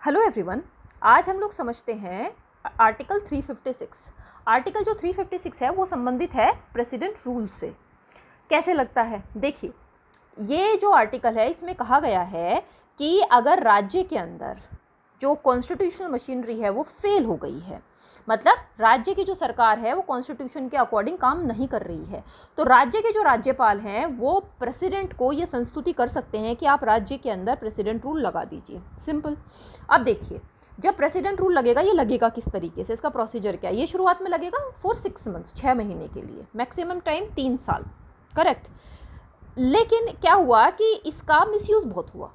Hello everyone, आज हम लोग समझते हैं आर्टिकल 356। आर्टिकल जो 356 है वो संबंधित है प्रेसिडेंट रूल से। कैसे लगता है? देखिए, ये जो आर्टिकल है इसमें कहा गया है कि अगर राज्य के अंदर जो कॉन्स्टिट्यूशनल मशीनरी है वो फेल हो गई है, मतलब राज्य की जो सरकार है वो कॉन्स्टिट्यूशन के अकॉर्डिंग काम नहीं कर रही है, तो राज्य के जो राज्यपाल हैं वो प्रेसिडेंट को ये संस्तुति कर सकते हैं कि आप राज्य के अंदर प्रेसिडेंट रूल लगा दीजिए। सिंपल। अब देखिए, जब प्रेसिडेंट रूल लगेगा, ये लगेगा किस तरीके से, इसका प्रोसीजर क्या है? ये शुरुआत में लगेगा फॉर 6 मंथ्स, 6 महीने के लिए, मैक्सिमम टाइम 3 साल, करेक्ट। लेकिन क्या हुआ कि इसका मिसयूज़ बहुत हुआ।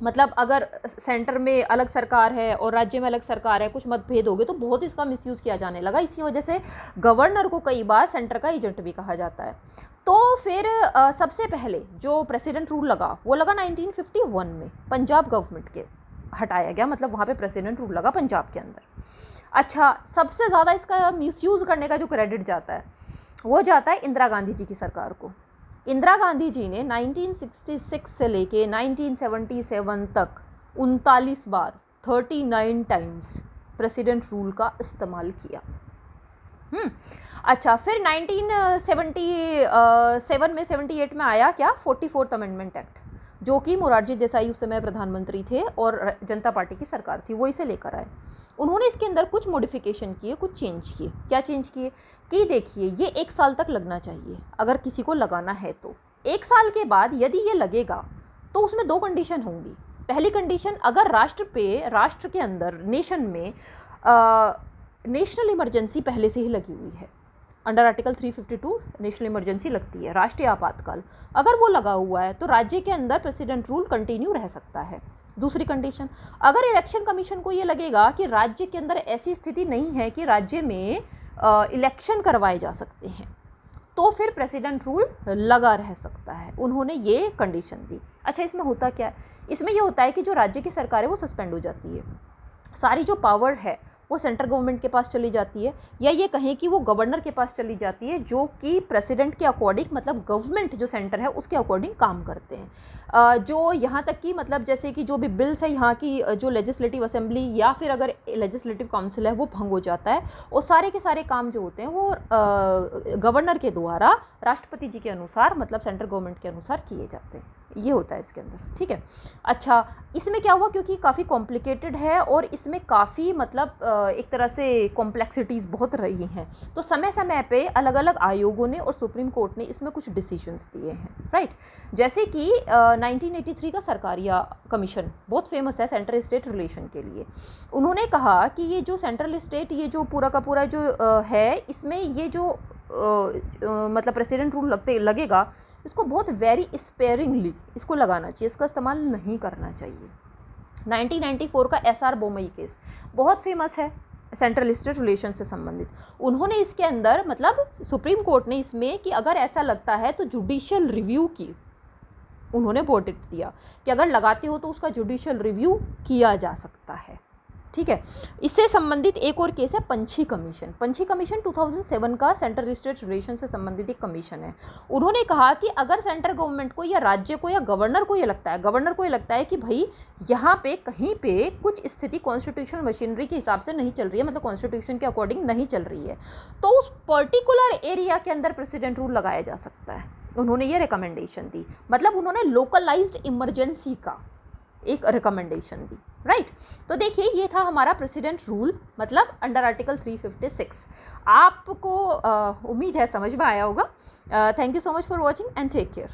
मतलब अगर सेंटर में अलग सरकार है और राज्य में अलग सरकार है, कुछ मतभेद हो गए तो बहुत इसका मिसयूज़ किया जाने लगा। इसी वजह से गवर्नर को कई बार सेंटर का एजेंट भी कहा जाता है। तो फिर सबसे पहले जो प्रेसिडेंट रूल लगा वो लगा 1951 में, पंजाब गवर्नमेंट के हटाया गया, मतलब वहाँ पे प्रेसिडेंट रूल लगा पंजाब के अंदर। अच्छा, सबसे ज़्यादा इसका मिसयूज़ करने का जो क्रेडिट जाता है वो जाता है इंदिरा गांधी जी की सरकार को। इंदिरा गांधी जी ने 1966 से लेके 1977 तक 39 बार 39 टाइम्स प्रेसिडेंट रूल का इस्तेमाल किया। अच्छा, फिर 1977 में 78 में आया क्या, 44th अमेंडमेंट एक्ट, जो कि मोरारजी देसाई उस समय प्रधानमंत्री थे और जनता पार्टी की सरकार थी, वो इसे लेकर आए। उन्होंने इसके अंदर कुछ मॉडिफिकेशन किए, कुछ चेंज किए। क्या चेंज किए कि देखिए, ये 1 साल तक लगना चाहिए अगर किसी को लगाना है तो। 1 साल के बाद यदि ये लगेगा तो उसमें 2 कंडीशन होंगी। पहली कंडीशन, अगर राष्ट्र के अंदर नेशन में नेशनल इमरजेंसी पहले से ही लगी हुई है, अंडर आर्टिकल 352 नेशनल इमरजेंसी लगती है, राष्ट्रीय आपातकाल, अगर वो लगा हुआ है तो राज्य के अंदर प्रेसिडेंट रूल कंटिन्यू रह सकता है। दूसरी कंडीशन, अगर इलेक्शन कमीशन को ये लगेगा कि राज्य के अंदर ऐसी स्थिति नहीं है कि राज्य में इलेक्शन करवाए जा सकते हैं, तो फिर प्रेसिडेंट रूल लगा रह सकता है। उन्होंने ये कंडीशन दी। अच्छा, इसमें होता क्या है? इसमें ये होता है कि जो राज्य की सरकार है वो सस्पेंड हो जाती है, सारी जो पावर है वो सेंट्रल गवर्नमेंट के पास चली जाती है, या ये कहें कि वो गवर्नर के पास चली जाती है, जो कि प्रेसिडेंट के अकॉर्डिंग, मतलब गवर्नमेंट जो सेंटर है उसके अकॉर्डिंग काम करते हैं। जो यहाँ तक कि मतलब जैसे कि जो भी बिल्स है, यहाँ की जो लेजिस्लेटिव असेंबली या फिर अगर लेजिस्लेटिव काउंसिल है वो भंग हो जाता है, और सारे के सारे काम जो होते हैं वो गवर्नर के द्वारा राष्ट्रपति जी के अनुसार, मतलब सेंट्रल गवर्नमेंट के अनुसार किए जाते हैं। ये होता है इसके अंदर, ठीक है। अच्छा, इसमें क्या हुआ, क्योंकि काफ़ी कॉम्प्लिकेटेड है और इसमें काफ़ी मतलब एक तरह से कॉम्प्लेक्सिटीज़ बहुत रही हैं, तो समय समय पे अलग अलग आयोगों ने और सुप्रीम कोर्ट ने इसमें कुछ डिसीजंस दिए हैं, राइट। जैसे कि 1983 का सरकारिया कमीशन बहुत फेमस है सेंट्रल स्टेट रिलेशन के लिए। उन्होंने कहा कि ये जो सेंट्रल स्टेट, ये जो पूरा का पूरा जो है, इसमें ये जो मतलब प्रेसिडेंट रूल लगेगा, इसको बहुत वेरी स्पेयरिंगली इसको लगाना चाहिए, इसका इस्तेमाल नहीं करना चाहिए। 1994 का SR बोमई केस बहुत फेमस है सेंट्रल स्टेट रिलेशन से संबंधित। उन्होंने इसके अंदर, मतलब सुप्रीम कोर्ट ने इसमें कि अगर ऐसा लगता है तो जुडिशियल रिव्यू की उन्होंने वर्डिक्ट दिया कि अगर लगाते हो तो उसका जुडिशियल रिव्यू किया जा सकता है, ठीक है। इससे संबंधित एक और केस है पंछी कमीशन। पंछी कमीशन 2007 का सेंट्रल स्टेट रिलेशन से संबंधित एक कमीशन है। उन्होंने कहा कि अगर सेंट्रल गवर्नमेंट को या राज्य को या गवर्नर को ये लगता है कि भाई यहाँ पे कहीं पे कुछ स्थिति कॉन्स्टिट्यूशनल मशीनरी के हिसाब से नहीं चल रही है, मतलब कॉन्स्टिट्यूशन के अकॉर्डिंग नहीं चल रही है, तो उस पर्टिकुलर एरिया के अंदर प्रेसिडेंट रूल लगाया जा सकता है। उन्होंने ये रिकमेंडेशन दी, मतलब उन्होंने लोकलाइज्ड इमरजेंसी का एक रिकमेंडेशन दी, राइट। तो देखिए, ये था हमारा प्रेसिडेंट रूल, मतलब अंडर आर्टिकल 356। आपको उम्मीद है समझ में आया होगा। Thank you so much for watching and take care.